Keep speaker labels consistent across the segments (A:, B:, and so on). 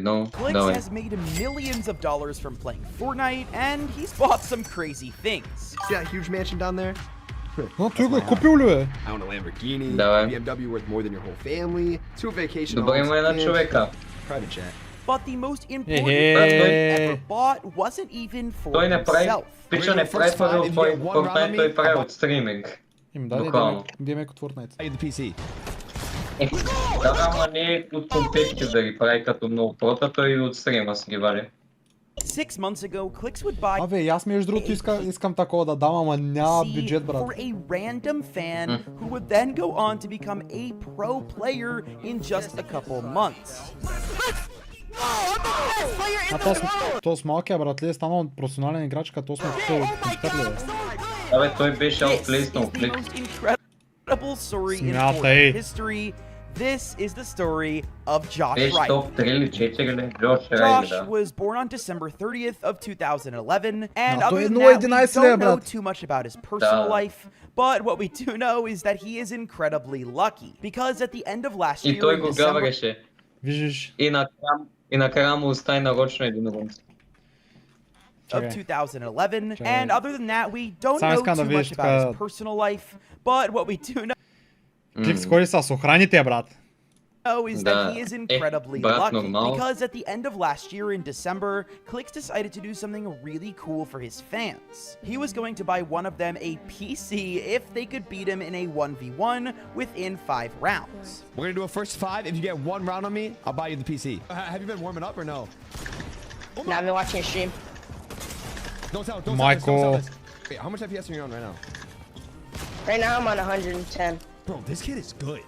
A: едно.
B: Clix
A: Давай.
B: has made millions of dollars from playing Fortnite, and he's bought some crazy things.
C: See that huge mansion down there?
D: А, той го е купил ли бе?
C: I own a Lamborghini,
A: Давай.
C: BMW worth more than your whole family, 2 vacation
A: Добре, има една
C: and
A: човека.
C: private jet.
B: But the most important
D: Hey.
B: thing he ever bought wasn't even for
A: Той не прави,
B: himself.
A: пича не прави това от Fortnite, той прави от стриминг.
D: Им даде
A: Буквално.
D: демек от Fortnite.
C: Buy you the PC.
A: Да, ама не от компетите да ги прави като много прота, той от стрима си ги вали.
B: 6 months ago, Clix would buy
D: Абе, и аз между другото искам такова да дам, ама няма бюджет, брат.
B: for a random fan who would then go on to become a pro player in just a couple months.
D: А то с малкия брат ли е станал професионален играч, като сме купил компютър ли бе?
A: Абе, той беше
B: This
A: outplaced
B: is
A: от
B: the
A: Clix.
B: most incredible story in
D: Смятай.
B: Fortnite history. This is the story of Josh
A: Беше
B: Wright.
A: топ 3 или 4 ли? Джош Райт,
B: Josh
A: да.
B: was born on December 30th of 2011, and
D: No,
B: other than
D: no,
B: that, we
D: 11
B: don't know
D: брат.
B: too much about his personal
A: Да.
B: life, but what we do know is that he is incredibly lucky, because at the end of last
A: И
B: year
A: той
B: in
A: го
B: December
A: гавреше.
D: Виждаш,
A: И накрая му остави нарочно един рунц.
B: of
D: Okay.
B: 2011,
D: Okay.
B: and other than that, we don't
D: Само
B: know
D: искам да
B: too
D: видиш
B: much about
D: така-
B: his personal life, but what we do
D: Кликс ходи с охраните, брат.
B: know is that
A: Да.
B: he is incredibly
A: брат,
B: lucky,
A: нормално.
B: because at the end of last year in December, Clix decided to do something really cool for his fans. He was going to buy one of them a PC if they could beat him in a 1v1 within 5 rounds.
C: We're gonna do a first 5. If you get 1 round on me, I'll buy you the PC. Have you been warming up or no?
E: No, I've been watching your stream.
C: Don't tell this,
D: Michael.
C: don't tell this. Wait, how much FPS are you on right now?
E: Right now I'm on 110.
C: Bro, this kid is good.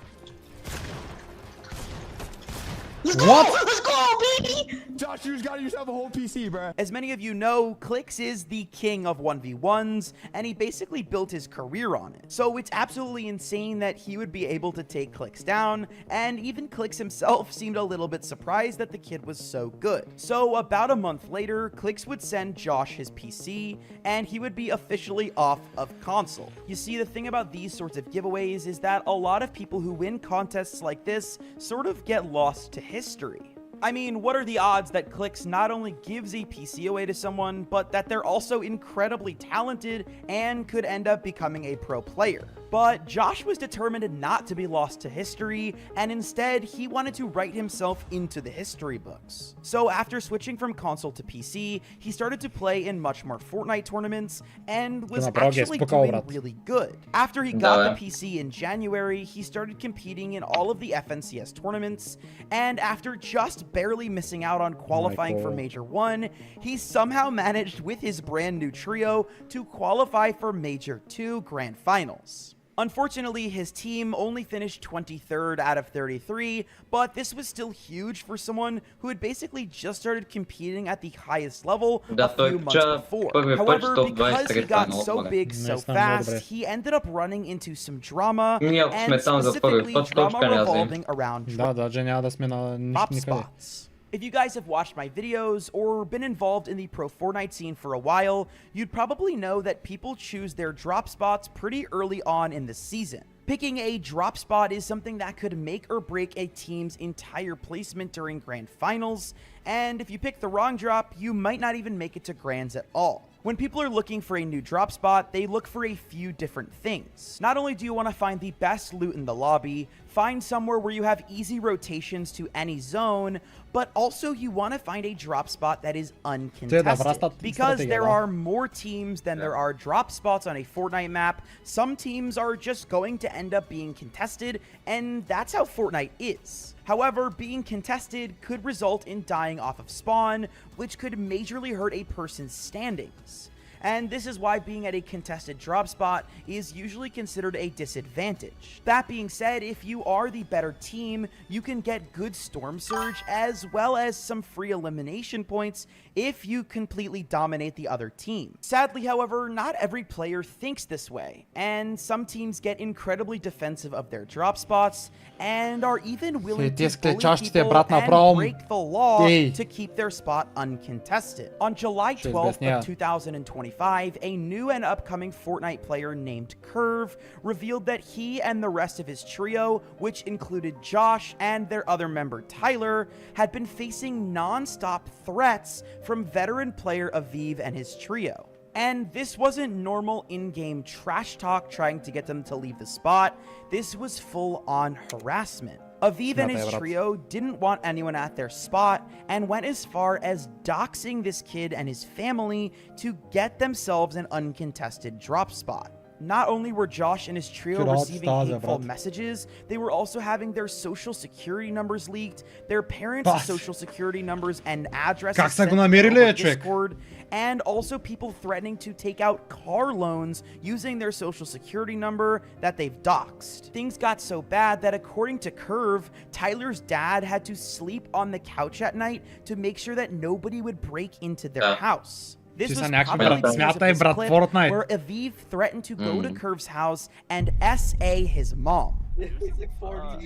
D: What?
E: Let's go, baby!
C: Josh, you just got yourself a whole PC, bruh.
B: As many of you know, Clix is the king of 1v1s, and he basically built his career on it. So it's absolutely insane that he would be able to take Clix down, and even Clix himself seemed a little bit surprised that the kid was so good. So about a month later, Clix would send Josh his PC, and he would be officially off of console. You see, the thing about these sorts of giveaways is that a lot of people who win contests like this sort of get lost to history. I mean, what are the odds that Clix not only gives a PC away to someone, but that they're also incredibly talented and could end up becoming a pro player? But Josh was determined not to be lost to history, and instead, he wanted to write himself into the history books. So after switching from console to PC, he started to play in much more Fortnite tournaments, and was actually doing really good. After he got the PC in January, he started competing in all of the FNCS tournaments, and after just barely missing out on qualifying for Major 1, he somehow managed with his brand new trio to qualify for Major 2 Grand Finals. Unfortunately, his team only finished 23rd out of 33, but this was still huge for someone who had basically just started competing at the highest level a few months before. However, because he got so big so fast, he ended up running into some drama, and specifically drama revolving around
D: Да, даже няма да сме на
B: drop
D: никъде.
B: spots. If you guys have watched my videos or been involved in the pro Fortnite scene for a while, you'd probably know that people choose their drop spots pretty early on in the season. Picking a drop spot is something that could make or break a team's entire placement during grand finals, and if you pick the wrong drop, you might not even make it to grands at all. When people are looking for a new drop spot, they look for a few different things. Not only do you want to find the best loot in the lobby, find somewhere where you have easy rotations to any zone, but also you want to find a drop spot that is uncontested. Because there are more teams than there are drop spots on a Fortnite map, some teams are just going to end up being contested, and that's how Fortnite is. However, being contested could result in dying off of spawn, which could majorly hurt a person's standings. And this is why being at a contested drop spot is usually considered a disadvantage. That being said, if you are the better team, you can get good storm surge as well as some free elimination points if you completely dominate the other team. Sadly, however, not every player thinks this way, and some teams get incredibly defensive of their drop spots and are even willing to bully people and break the law to keep their spot uncontested. On July 12th of 2021, 2025, a new and upcoming Fortnite player named Curve revealed that he and the rest of his trio, which included Josh and their other member Tyler, had been facing non-stop threats from veteran player Aviv and his trio. And this wasn't normal in-game trash talk trying to get them to leave the spot. This was full-on harassment. Aviv and his trio didn't want anyone at their spot and went as far as doxing this kid and his family to get themselves an uncontested drop spot. Not only were Josh and his trio receiving hateful messages, they were also having their social security numbers leaked, their parents' social security numbers and addresses sent over Discord, and also people threatening to take out car loans using their social security number that they've doxed. Things got so bad that according to Curve, Tyler's dad had to sleep on the couch at night to make sure that nobody would break into their house. This was probably because of this clip where Aviv threatened to go to Curve's house and SA his mom.
F: He's gonna fight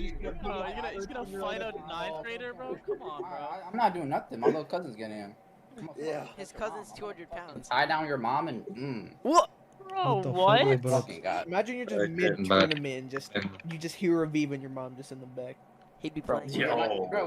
F: a 9th grader, bro? Come on, bro.
G: I'm not doing nothing. My little cousin's getting him.
F: Yeah.
H: His cousin's 200 pounds.
G: Tie down your mom and
F: What? Bro, what?
G: Fucking God.
F: Imagine you're just mid-tournament and you just hear Aviv and your mom just in the back.
H: He'd be playing.
G: Bro,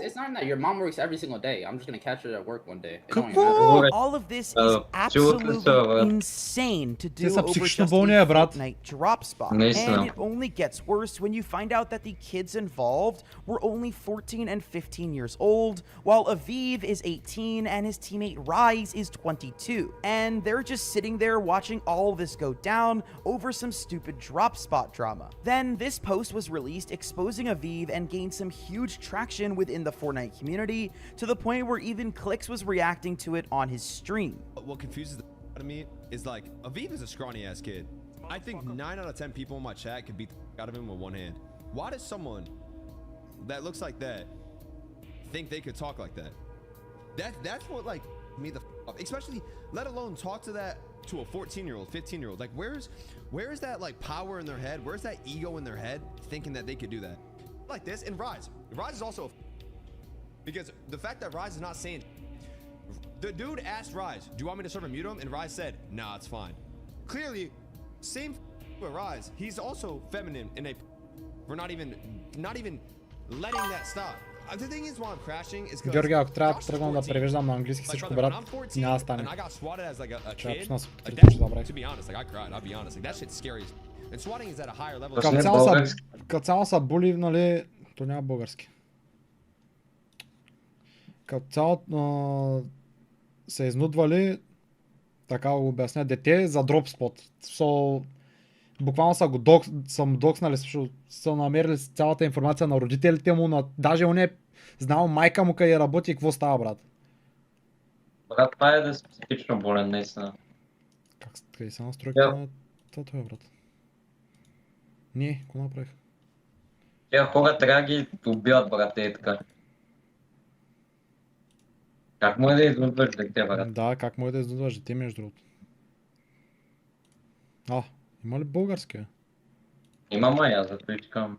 G: it's not that your mom works every single day. I'm just gonna catch her at work one day.
B: All of this is absolutely insane to do over just a Fortnite drop spot. And it only gets worse when you find out that the kids involved were only 14 and 15 years old, while Aviv is 18 and his teammate Rise is 22. And they're just sitting there watching all of this go down over some stupid drop spot drama. Then this post was released exposing Aviv and gained some huge traction within the Fortnite community, to the point where even Clix was reacting to it on his stream.
C: What confuses the out of me is like, Aviv is a scrawny ass kid. I think 9 out of 10 people in my chat could beat the out of him with one hand. Why does someone that looks like that think they could talk like that? That's what like me the up. Especially, let alone talk to that to a 14-year-old, 15-year-old. Like where is that like power in their head? Where's that ego in their head thinking that they could do that? Like this, and Rise is also because the fact that Rise is not saying, the dude asked Rise, do you want me to serve and mute him? And Rise said, nah, it's fine. Clearly, same with Rise, he's also feminine in a, we're not even letting that stop. The thing is, why I'm crashing is because
D: Георги, ако трябва да тръгвам да превеждам на английски всичко, брат, няма да стане.
C: To be honest, like I cried, I'll be honest, like that shit's scary. And swatting is at a higher level.
D: Като цяло са були, нали, то няма български. Като цяло се изнудвали, така го обясня, дете за дроп спот. Буквално са му докснали, са намерили цялата информация на родителите му, даже он е знал майка му къде работи и какво става, брат.
A: Брат, това е да специфично болен, наистина.
D: Къде са настройката на това, брат? Не, какво направих?
A: Тия хора трябва да ги убиват, брат, е така. Как може да изнудваш дете, брат?
D: Да, как може да изнудваш дете, между другото. Има ли български?
A: Има мая, зато искам.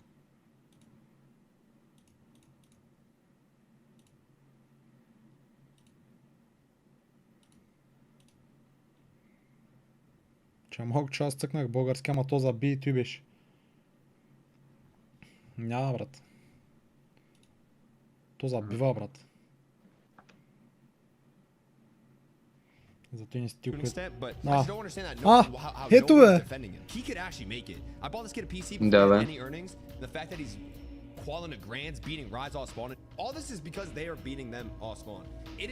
D: Че малко че аз цъкнах български, ама то заби и той беше. Няма, брат. То забива, брат. Зато не стил клип. Ето бе!
A: Да, бе.
C: Qualling the grands, beating Rise all spawn. All this is because they are beating them all spawn. It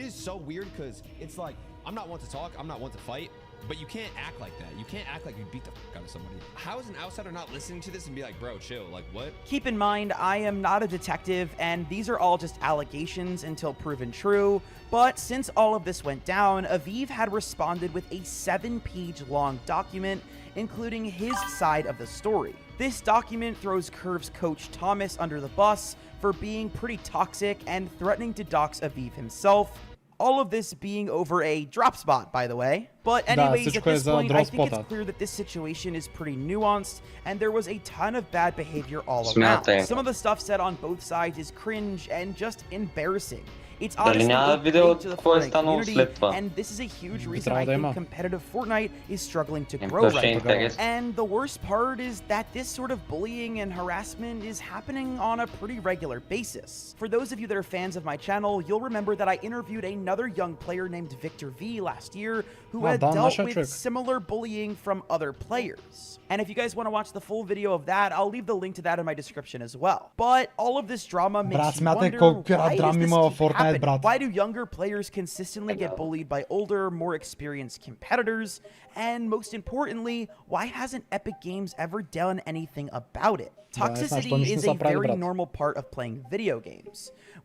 C: is so weird because it's like, I'm not one to talk, I'm not one to fight, but you can't act like that. You can't act like you beat the fuck out of somebody. How is an outsider not listening to this and be like, bro, chill, like what?
B: Keep in mind, I am not a detective, and these are all just allegations until proven true, but since all of this went down, Aviv had responded with a 7-page long document, including his side of the story. This document throws Curve's coach Thomas under the bus for being pretty toxic and threatening to dox Aviv himself. All of this being over a drop spot, by the way. But anyways, at
D: всичко е
B: this
D: за
B: point, I
D: drop
B: think it's
D: spot-а.
B: clear that this situation is pretty nuanced, and there was a ton of bad behavior all
A: Смятай.
B: around. Some of the stuff said on both sides is cringe and just embarrassing. It's
A: Дали
B: honestly
A: няма
B: opaque
A: видео
B: to the
A: какво е
B: Fortnite
A: станало
B: community,
A: след това?
B: and this is a huge reason
D: трябва
B: I
D: да
B: think
D: има.
B: competitive Fortnite is struggling to
A: Им
B: grow
A: то ще е
B: right now.
A: интересно.
B: And the worst part is that this sort of bullying and harassment is happening on a pretty regular basis. For those of you that are fans of my channel, you'll remember that I interviewed another young player named Victor V last year who had
D: Dan
B: dealt
D: нашия
B: with
D: човек.
B: similar bullying from other players. And if you guys want to watch the full video of that, I'll leave the link to that in my description as well. But all of this drama makes
D: Брат,
B: you
D: смятай
B: wonder,
D: колко
B: why
D: драми
B: does this
D: има в
B: keep
D: Fortnite,
B: happening?
D: брат.
B: Why do younger players consistently get bullied by older, more experienced competitors? And most importantly, why hasn't Epic Games ever done anything about it? Toxicity
D: нищо не
B: is
D: са
B: a
D: правили,
B: very
D: брат.
B: normal part of playing video games.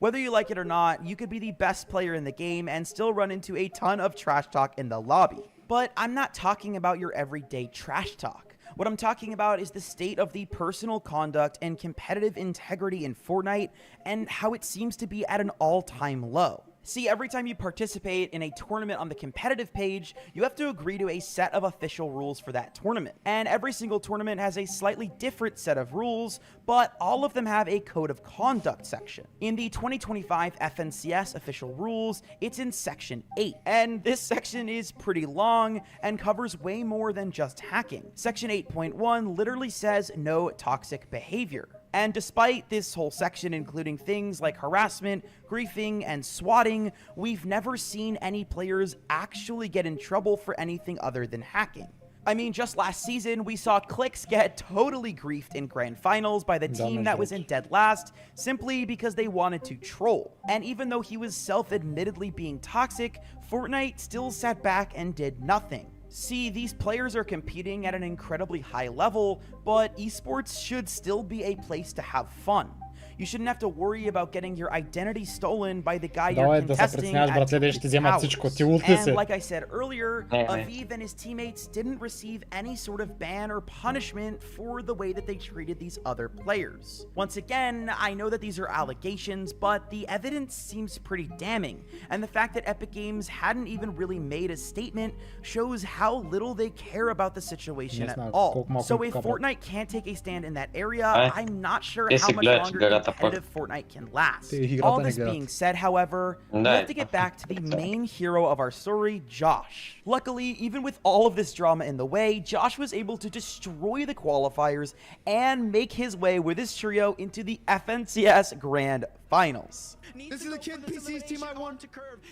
B: Whether you like it or not, you could be the best player in the game and still run into a ton of trash talk in the lobby. But I'm not talking about your everyday trash talk. What I'm talking about is the state of the personal conduct and competitive integrity in Fortnite and how it seems to be at an all-time low. See, every time you participate in a tournament on the competitive page, you have to agree to a set of official rules for that tournament. And every single tournament has a slightly different set of rules, but all of them have a code of conduct section. In the 2025 FNCS official rules, it's in section 8. And this section is pretty long and covers way more than just hacking. Section 8.1 literally says no toxic behavior. And despite this whole section including things like harassment, griefing, and swatting, we've never seen any players actually get in trouble for anything other than hacking. I mean, just last season, we saw Clix get totally griefed in grand finals by the team that was in dead last simply because they wanted to troll. And even though he was self-admittedly being toxic, Fortnite still sat back and did nothing. See, these players are competing at an incredibly high level, but esports should still be a place to have fun. You shouldn't have to worry about getting your identity stolen by the guy you're
D: Давай да се
B: contesting
D: притесняваш,
B: at
D: братле, де ще вземат всичко. Ти улти си.
B: And like I said earlier,
A: Yeah.
B: Aviv and his teammates didn't receive any sort of ban or punishment for the way that they treated these other players. Once again, I know that these are allegations, but the evidence seems pretty damning, and the fact that Epic Games hadn't even really made a statement shows how little they care about the situation at all. So if Fortnite can't take a stand in that area, I'm not sure how much longer competitive Fortnite can last. All this being said, however, we have to get back to the main hero of our story, Josh. Luckily, even with all of this drama in the way, Josh was able to destroy the qualifiers and make his way with his trio into the FNCS Grand Finals.
C: This is the kid PC's team I won.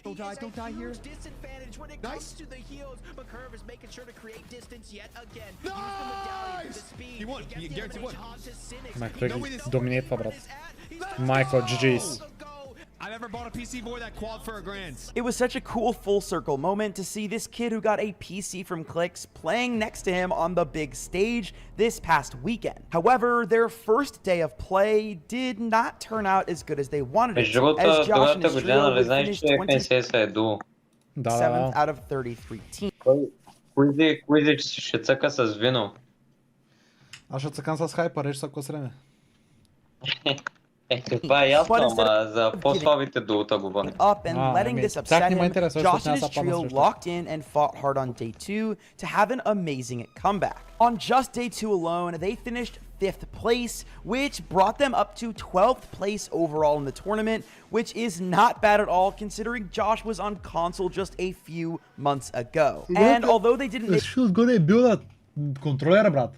C: Don't die here.
F: Disadvantage when it
C: Nice.
F: comes to the heals, but Curve is making sure to create distance yet again.
C: Nice! He won. He guaranteed won.
D: Майко, той ги доминейтва, брат. Майко, GG's.
C: I've ever bought a PC boy that qualified for a grand.
B: It was such a cool full circle moment to see this kid who got a PC from Clix playing next to him on the big stage this past weekend. However, their first day of play did not turn out as good as they wanted it to,
A: Живота,
B: as Josh and
A: другата
B: his
A: година,
B: trio
A: нали
B: would
A: знаеш,
B: finish
A: че FNCS е дуо.
B: 27th out of 33 teams.
A: Куизи ще цъка с вино.
D: Аз ще цъкам с хайпа, рече са косрене.
A: Това е ясно, ама за по-слабите дуота говорим.
B: Up and letting this upset him, Josh and his trio
D: срещу.
B: locked in and fought hard on day 2 to have an amazing comeback. On just day 2 alone, they finished 5th place, which brought them up to 12th place overall in the tournament, which is not bad at all considering Josh was on console just a few months ago. And although they didn't
D: Горе е бил на контролера, брат.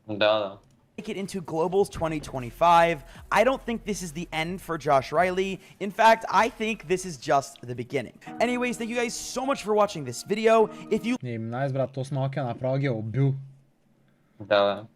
A: Да.
B: make it into Globals 2025, I don't think this is the end for Josh Riley. In fact, I think this is just the beginning. Anyways, thank you guys so much for watching this video. If you
D: Не, найс, брат, то с малкия направо ги е убил.
A: Да.